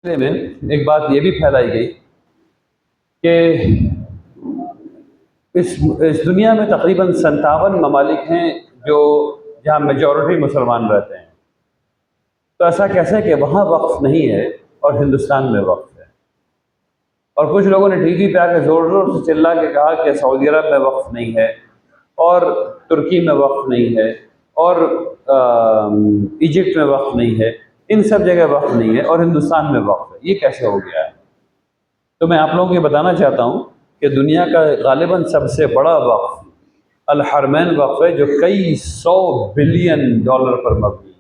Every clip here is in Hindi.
में एक बात ये भी फैलाई गई कि इस दुनिया में तकरीबन 57 ममालिक हैं जो जहाँ मेजॉरिटी मुसलमान रहते हैं। तो ऐसा कैसे है कि वहाँ वक्फ नहीं है और हिंदुस्तान में वक्फ है। और कुछ लोगों ने टीवी पे आके ज़ोर ज़ोर से चिल्ला के कहा कि सऊदी अरब में वक्फ नहीं है और तुर्की में वक्फ नहीं है और इजिप्ट में वक्फ नहीं है, इन सब जगह वक्फ नहीं है और हिंदुस्तान में वक्फ है। ये कैसे हो गया है? तो मैं आप लोगों को ये बताना चाहता हूँ कि दुनिया का गालिबन सबसे बड़ा वक्फ अल हरमैन वक्फ है, जो कई 100 बिलियन डॉलर पर मबनी है।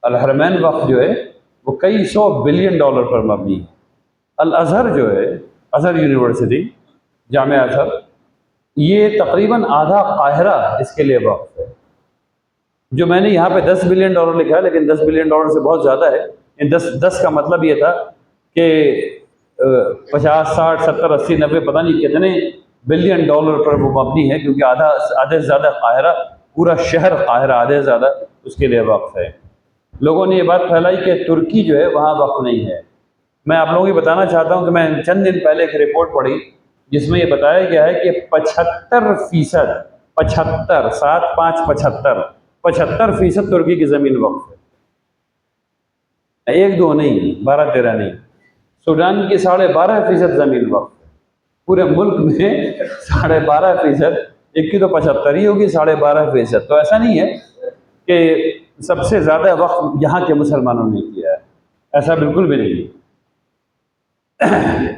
अल हरमैन वक्फ जो है वो कई 100 बिलियन डॉलर पर मबनी है। अल अज़हर जो है, अज़हर यूनिवर्सिटी, जामिया अज़हर, ये तकरीबन आधा काहिरा इसके लिए वक्फ है। जो मैंने यहाँ पे 10 बिलियन डॉलर लिखा है, लेकिन 10 बिलियन डॉलर से बहुत ज़्यादा है। इन 10 का मतलब ये था कि 50, 60, 70, 80, 90 पता नहीं कितने बिलियन डॉलर पर वो मबनी है, क्योंकि आधे से ज़्यादा काहिरा, पूरा शहर काहिरा आधे से ज़्यादा उसके लिए वक्फ है। लोगों ने ये बात फैलाई कि तुर्की जो है वहाँ वक्फ नहीं है। मैं आप लोगों को बताना चाहता हूँ कि मैं चंद दिन पहले एक रिपोर्ट पढ़ी जिसमें ये बताया गया है कि 75%, 75, 7, 5, 75% तुर्की की ज़मीन वक्फ है। 1, 2 नहीं, 12, 13 नहीं। सूडान की 12.5% ज़मीन वक्फ है। पूरे मुल्क में 12.5%, एक की तो 75 ही होगी, 12.5%। तो ऐसा नहीं है कि सबसे ज़्यादा वक्फ यहाँ के मुसलमानों ने किया है, ऐसा बिल्कुल भी नहीं।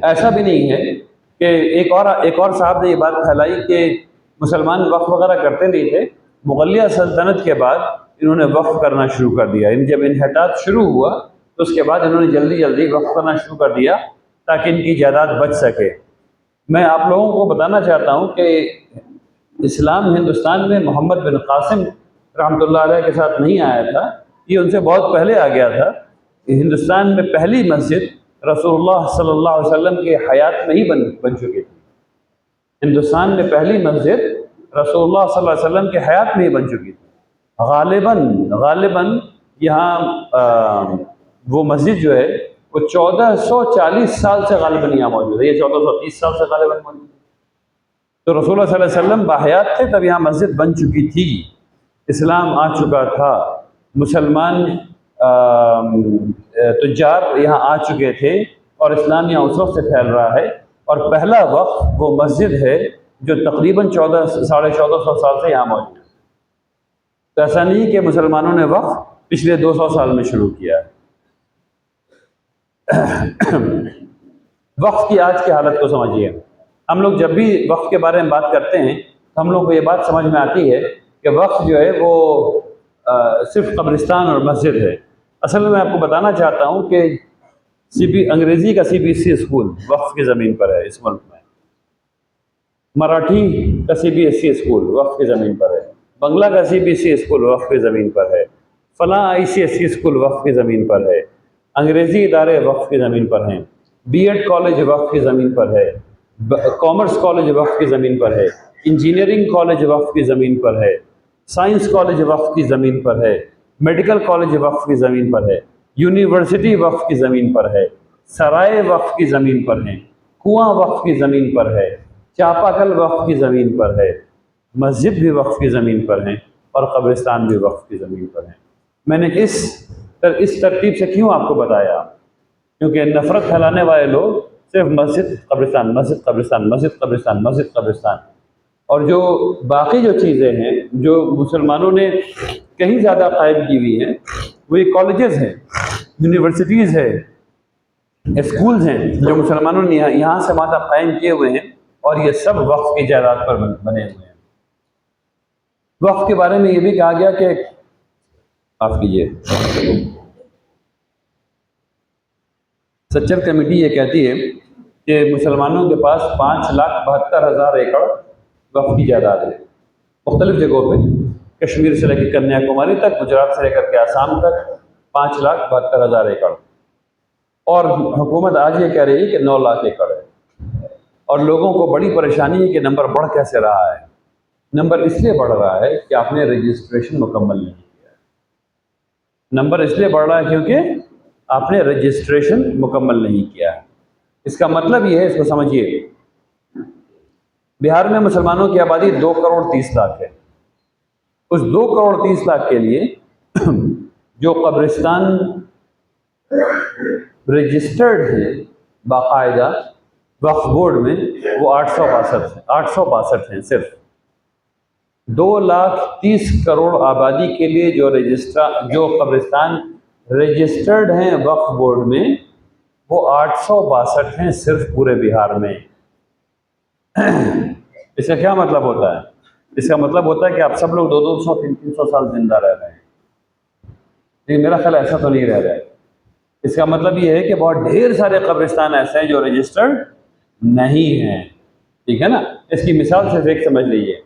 ऐसा भी नहीं है कि एक और साहब ने ये बात फैलाई कि मुसलमान वक्फ वगैरह करते नहीं थे। मुगलिया सल्तनत के बाद इन्होंने वक्फ करना शुरू कर दिया। जब इन्हितात शुरू हुआ तो उसके बाद इन्होंने जल्दी जल्दी वक्फ करना शुरू कर दिया ताकि इनकी जायदाद बच सके। मैं आप लोगों को बताना चाहता हूँ कि इस्लाम हिंदुस्तान में मोहम्मद बिन कासिम रहमतुल्लाह अलैह के साथ नहीं आया था, ये उनसे बहुत पहले आ गया था। हिंदुस्तान में पहली मस्जिद रसूलुल्लाह सल्लल्लाहु अलैहि वसल्लम के हयात में ही बन चुकी थी। हिंदुस्तान में पहली मस्जिद रसूलुल्लाह सल्लल्लाहु अलैहि वसल्लम के हयात में ही बन चुकी थी। गालिबन यहाँ वो मस्जिद जो है वो 1440 साल से गालिबन यहाँ मौजूद है। ये 1430 साल से गालिबन मौजूद है। तो रसूलुल्लाह सल्लल्लाहु अलैहि वसल्लम बाहयात थे तब यहाँ मस्जिद बन चुकी थी, इस्लाम आ चुका था, मुसलमान तुज्जार यहाँ आ चुके थे और इस्लाम यहाँ उस वक्त से फैल रहा है। और पहला वक्त वो मस्जिद है जो तकरीबन 1400 साल से यहाँ मौजूद है। तो ऐसा नहीं कि मुसलमानों ने वक्त पिछले 200 साल में शुरू किया है। वक्फ की आज की हालत को समझिए। हम लोग जब भी वक्फ के बारे में बात करते हैं तो हम लोग को ये बात समझ में आती है कि वक्फ जो है वो सिर्फ कब्रिस्तान और मस्जिद है। असल में मैं आपको बताना चाहता हूँ कि अंग्रेज़ी का CBSE स्कूल वक्फ की ज़मीन पर है इस मुल्क में, मराठी का CBSE स्कूल वक्फ की ज़मीन पर है, बंगला का CBSE स्कूल वक्फ की ज़मीन पर है, फलां ICSE स्कूल वक्फ की ज़मीन पर है, अंग्रेज़ी इदारे वक्फ की ज़मीन पर हैं, B.Ed कॉलेज वक्फ की ज़मीन पर है, कॉमर्स कॉलेज वक्फ की ज़मीन पर है, इंजीनियरिंग कॉलेज वक्फ की ज़मीन पर है, साइंस कॉलेज वक्फ की ज़मीन पर है, मेडिकल कॉलेज वक्फ की ज़मीन पर है, यूनिवर्सिटी वक्फ की ज़मीन पर है, सराय वक्फ की ज़मीन पर हैं, कुआं वक्फ की ज़मीन पर है, चापाकल वक्फ की ज़मीन पर है, मस्जिद भी वक्फ की ज़मीन पर हैं और कब्रिस्तान भी वक्फ की ज़मीन पर हैं। मैंने इस तरतीब से क्यों आपको बताया? क्योंकि नफ़रत फैलाने वाले लोग सिर्फ मस्जिद कब्रिस्तान, मस्जिद कब्रिस्तान, मस्जिद कब्रिस्तान, मस्जिद कब्रिस्तान, और जो बाकी जो चीज़ें हैं जो मुसलमानों ने कहीं ज़्यादा कायम की हुई हैं, वो ये कॉलेजेस हैं, यूनिवर्सिटीज़ है, स्कूल्स हैं जो मुसलमानों ने यहाँ से माता कायम किए हुए हैं, और ये सब वक्फ की जायदाद पर बने हुए हैं। वक्फ के बारे में ये भी कहा गया कि माफ़ कीजिए, सच्चर कमेटी ये कहती है कि मुसलमानों के पास 5,72,000 एकड़ वक्फ की जायदाद है मुख्तलिफ जगहों पे, कश्मीर से लेकर कन्याकुमारी तक, गुजरात से लेकर के आसाम तक 5,72,000 एकड़। और हुकूमत आज ये कह रही है कि 9 लाख एकड़ है। और लोगों को बड़ी परेशानी है कि नंबर बढ़ कैसे रहा है। नंबर इसलिए बढ़ रहा है कि आपने रजिस्ट्रेशन मुकम्मल नहीं किया है। नंबर इसलिए बढ़ रहा है क्योंकि आपने रजिस्ट्रेशन मुकम्मल नहीं किया है। इसका मतलब ये है, इसको समझिए, बिहार में मुसलमानों की आबादी 2 करोड़ 30 लाख है। उस 2 करोड़ 30 लाख के लिए जो कब्रिस्तान रजिस्टर्ड है बाकायदा वक्फ बोर्ड में, वो 862 हैं सिर्फ। 2,30,00,000 आबादी के लिए जो कब्रिस्तान रजिस्टर्ड हैं वक्फ बोर्ड में, वो 862 हैं सिर्फ पूरे बिहार में। इसका क्या मतलब होता है? इसका मतलब होता है कि आप सब लोग 200, 300 साल जिंदा रह रहे हैं, लेकिन मेरा ख्याल ऐसा तो नहीं रह रहा है। इसका मतलब ये है कि बहुत ढेर सारे कब्रिस्तान ऐसे हैं जो रजिस्टर्ड नहीं हैं। ठीक है ना? इसकी मिसाल सिर्फ एक समझ लीजिए।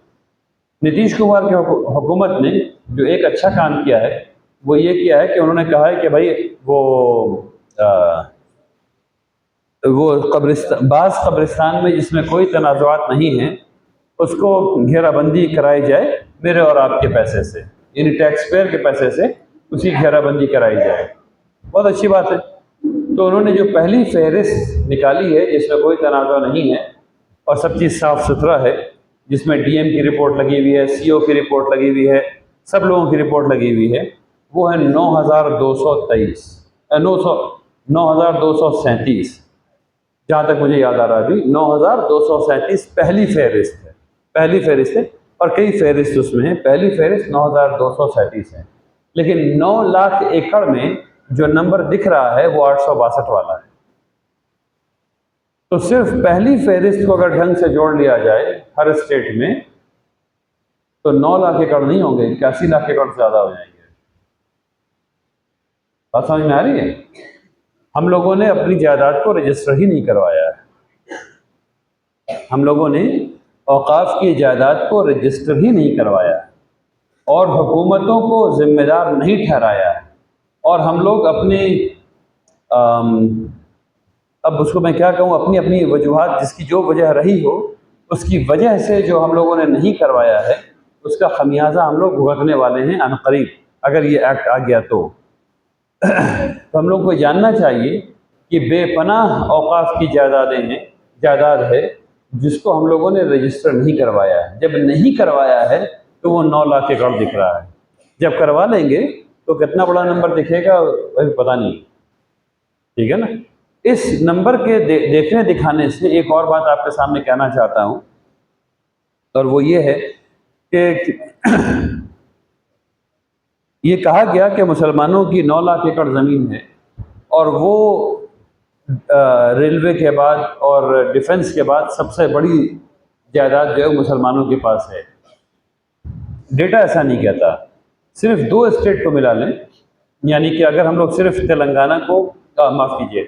नीतीश कुमार की हुकूमत ने जो एक अच्छा काम किया है वो ये किया है कि उन्होंने कहा है कि भाई वो बाज़ कब्रिस्तान में जिसमें कोई तनाज़ुआत नहीं है उसको घेराबंदी कराई जाए मेरे और आपके पैसे से, यानी टैक्स पेयर के पैसे से उसकी घेराबंदी कराई जाए। बहुत अच्छी बात है। तो उन्होंने जो पहली फहरिस्त निकाली है जिसमें कोई तनाज़ा नहीं है और सब चीज़ साफ़ सुथरा है, जिसमें डीएम की रिपोर्ट लगी हुई है, सीओ की रिपोर्ट लगी हुई है, सब लोगों की रिपोर्ट लगी हुई है, वो है 9,237, जहाँ तक मुझे याद आ रहा है अभी 9,237 पहली फहरिस्त है और कई फहरिस्त उसमें है। पहली फहरिस्त 9,237 है, लेकिन 9 लाख एकड़ में जो नंबर दिख रहा है वो 862 वाला है। तो सिर्फ पहली फहरिस्त को अगर ढंग से जोड़ लिया जाए हर स्टेट में तो 9 लाख एकड़ नहीं होंगे, 81 लाख एकड़ से ज़्यादा हो जाएंगे। बात समझ में आ रही है? हम लोगों ने अपनी जायदाद को रजिस्टर ही नहीं करवाया है। हम लोगों ने औकाफ की जायदाद को रजिस्टर ही नहीं करवाया है और हुकूमतों को जिम्मेदार नहीं ठहराया है। और हम लोग अपने अब उसको मैं क्या कहूँ, अपनी अपनी वजूहात, जिसकी जो वजह रही हो उसकी वजह से जो हम लोगों ने नहीं करवाया है उसका खमियाजा हम लोग भुगतने वाले हैं अनकरीब, अगर ये एक्ट आ गया तो। तो हम लोग को जानना चाहिए कि बेपनाह औकाफ की जायदाद है जिसको हम लोगों ने रजिस्टर नहीं करवाया है। जब नहीं करवाया है तो वो 9 लाख एकड़ दिख रहा है। जब करवा लेंगे तो कितना बड़ा नंबर दिखेगा वही पता नहीं। ठीक है ना? इस नंबर के देखने दिखाने से एक और बात आपके सामने कहना चाहता हूँ, और वो ये है कि ये कहा गया कि मुसलमानों की 9 लाख एकड़ ज़मीन है और वो रेलवे के बाद और डिफेंस के बाद सबसे बड़ी जायदाद जो है मुसलमानों के पास है। डेटा ऐसा नहीं कहता। सिर्फ 2 स्टेट को मिला लें, यानी कि अगर हम लोग सिर्फ तेलंगाना को माफ़ कीजिए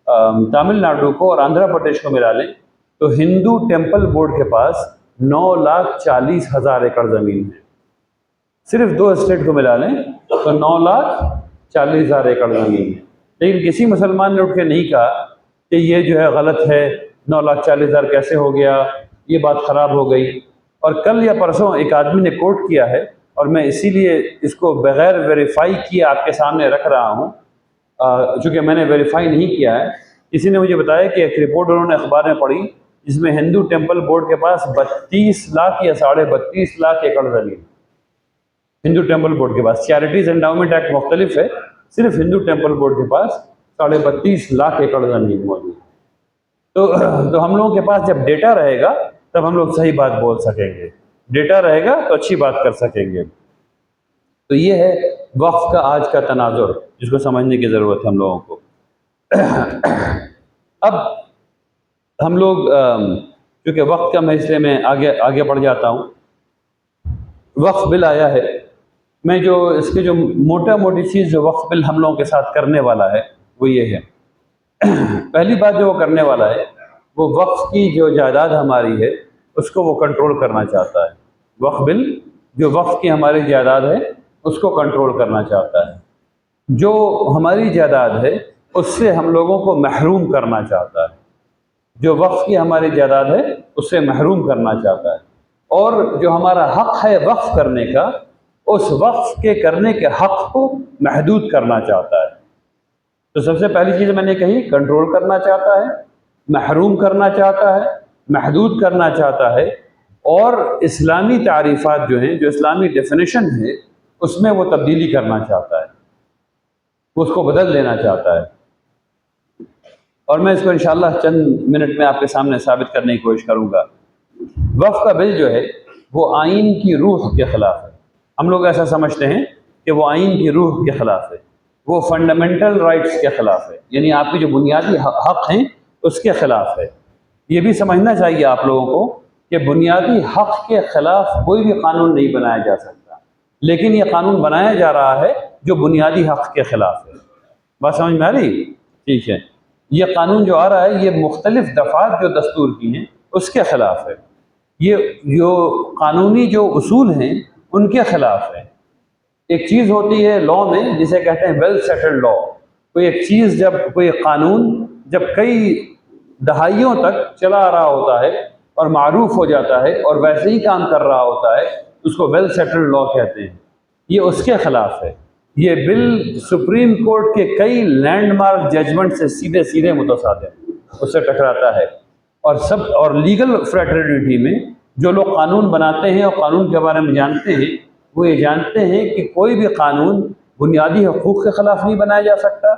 तमिलनाडु को और आंध्र प्रदेश को मिला लें तो हिंदू टेम्पल बोर्ड के पास 9,40,000 एकड़ ज़मीन है। सिर्फ 2 स्टेट को मिला लें तो 9,40,000 एकड़ ज़मीन है। लेकिन किसी मुसलमान ने उठ के नहीं कहा कि ये जो है गलत है, 9,40,000 कैसे हो गया, ये बात ख़राब हो गई। और कल या परसों एक आदमी ने कोट किया है और मैं इसीलिए इसको बग़ैर वेरीफाई किए आपके सामने रख रहा हूँ, चूँकि मैंने वेरीफाई नहीं किया है। किसी ने मुझे बताया कि एक रिपोर्ट उन्होंने अखबार में पढ़ी जिसमें हिंदू टेम्पल बोर्ड के पास 32 लाख या 32.5 लाख एकड़ ज़मीन, हिंदू टेम्पल बोर्ड के पास। चैरिटीज़ एंडाउमेंट एक्ट मुख्तलिफ है, सिर्फ हिंदू टेम्पल बोर्ड के पास 32.5 लाख एकड़ ज़मीन मौजूद है। तो हम लोगों के पास जब डेटा रहेगा तब हम लोग सही बात बोल सकेंगे। डेटा रहेगा तो अच्छी बात कर सकेंगे। तो ये है वक्फ का आज का तनाजुर, जिसको समझने की ज़रूरत है हम लोगों को। अब हम लोग क्योंकि वक्त का मैं इसलिए मैं आगे बढ़ जाता हूँ। वक्फ बिल आया है, मैं जो इसके जो मोटी चीज़ जो वक्फ बिल हम लोगों के साथ करने वाला है वो ये है। पहली बात जो वो करने वाला है वो वक्फ की जो जायदाद हमारी है उसको वो कंट्रोल करना चाहता है। वक्फ बिल जो वक्फ की हमारी जायदाद है उसको कंट्रोल करना चाहता है। जो हमारी जायदाद है उससे हम लोगों को महरूम करना चाहता है। जो वक्फ की हमारी जायदाद है उससे महरूम करना चाहता है। और जो हमारा हक़ है वक्फ करने का, उस वक्फ के करने के हक़ को महदूद करना चाहता है। तो सबसे पहली चीज़ मैंने कही, कंट्रोल करना चाहता है, महरूम करना चाहता है, महदूद करना चाहता है, और इस्लामी तारीफ़ात जो हैं, जो इस्लामी डेफिनेशन है, उसमें वो तब्दीली करना चाहता है, वो उसको बदल देना चाहता है। और मैं इसको इंशाअल्लाह चंद मिनट में आपके सामने साबित करने की कोशिश करूँगा। वक्फ का बिल जो है वो आइन की रूह के ख़िलाफ़ है। हम लोग ऐसा समझते हैं कि वो आइन की रूह के ख़िलाफ़ है, वो फंडामेंटल राइट्स के ख़िलाफ़ है, यानी आपके जो बुनियादी हक़ हैं उसके ख़िलाफ़ है। ये भी समझना चाहिए आप लोगों को कि बुनियादी हक़ के ख़िलाफ़ कोई भी कानून नहीं बनाया जा सकता, लेकिन ये कानून बनाया जा रहा है जो बुनियादी हक़ के ख़िलाफ़ है। बात समझ में आ रही? ठीक है। ये कानून जो आ रहा है ये मुख्तलिफ़ दफ़ात जो दस्तूर की हैं उसके ख़िलाफ़ है। ये जो कानूनी जो उसूल हैं उनके ख़िलाफ़ है। एक चीज़ होती है लॉ में जिसे कहते हैं वेल सेटल्ड लॉ। कोई एक चीज़ जब कोई कानून जब कई दहाइयों तक चला आ रहा होता है और मारूफ हो जाता है और वैसे ही काम कर रहा होता है, उसको वेल सेटल्ड लॉ कहते हैं। ये उसके ख़िलाफ़ है। ये बिल सुप्रीम कोर्ट के कई लैंडमार्क जजमेंट से सीधे सीधे मुतसादिम, उससे टकराता है। और लीगल फ्रेटर्निटी में जो लोग कानून बनाते हैं और कानून के बारे में जानते हैं, वो ये जानते हैं कि कोई भी कानून बुनियादी हकूक़ के ख़िलाफ़ नहीं बनाया जा सकता।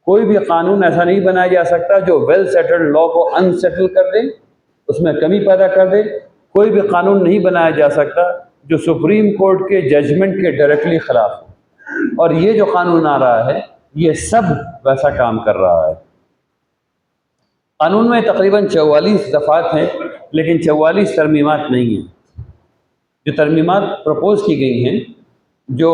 कोई भी कानून ऐसा नहीं बनाया जा सकता जो वेल सेटल्ड लॉ को अनसेटल कर दे, उसमें कमी पैदा कर दे। कोई भी कानून नहीं बनाया जा सकता जो सुप्रीम कोर्ट के जजमेंट के डायरेक्टली ख़िलाफ़ हो। और ये जो कानून आ रहा है ये सब वैसा काम कर रहा है। कानून में तकरीबन 44 दफ़ात हैं, लेकिन 44 तरमीमात नहीं हैं। जो तरमीमात प्रपोज़ की गई हैं, जो